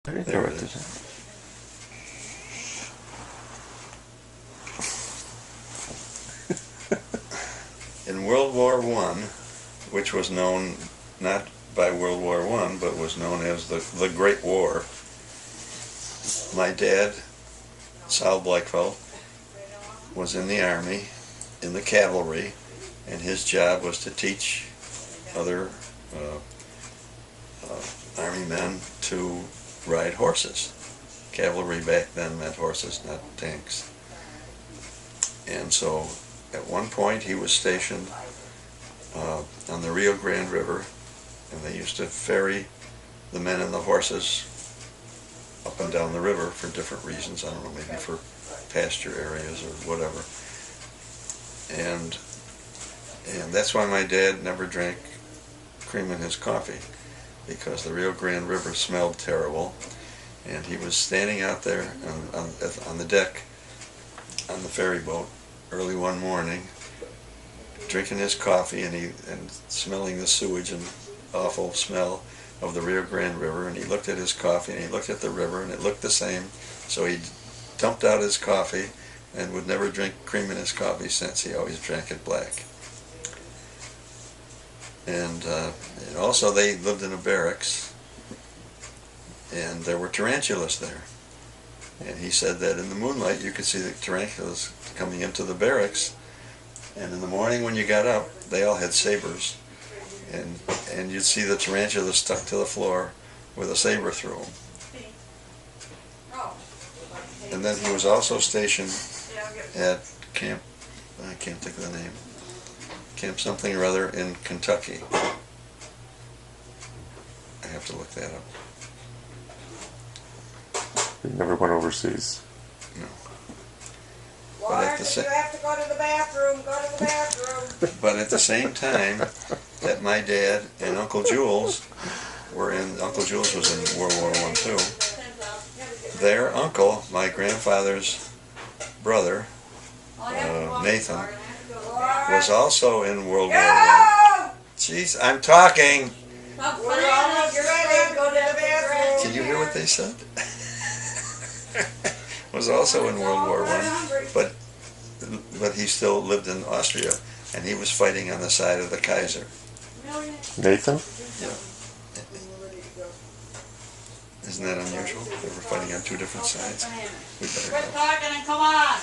There it is. In World War I, which was known not by World War I, but was known as the Great War, my dad, Sal Blechfeld, was in the Army, in the cavalry, and his job was to teach other Army men to ride horses. Cavalry back then meant horses, not tanks. And so at one point he was stationed on the Rio Grande River, and they used to ferry the men and the horses up and down the river for different reasons. I don't know, maybe for pasture areas or whatever. And that's why my dad never drank cream in his coffee, because the Rio Grande River smelled terrible. And he was standing out there on the deck on the ferry boat early one morning, drinking his coffee and smelling the sewage and awful smell of the Rio Grande River. And he looked at his coffee and he looked at the river and it looked the same. So he dumped out his coffee and would never drink cream in his coffee since. He always drank it black. And also they lived in a barracks, and there were tarantulas there. And he said that in the moonlight you could see the tarantulas coming into the barracks, and in the morning when you got up they all had sabers, and you'd see the tarantulas stuck to the floor with a saber through them. And then he was also stationed at camp, I can't think of the name, Camp something or other in Kentucky. I have to look that up. You never went overseas? No. Lord, if you have to go to the bathroom, go to the bathroom. But at the same time that my dad and Uncle Jules were in, Uncle Jules was in World War I too, their uncle, my grandfather's brother, Nathan, was also in World War I. Jeez, I'm talking! We're almost ready. Go to the bathroom. Can you hear what they said? Was also in World War I, but he still lived in Austria, and he was fighting on the side of the Kaiser. Nathan? Yeah. Isn't that unusual? They were fighting on two different sides. Quit talking and come on.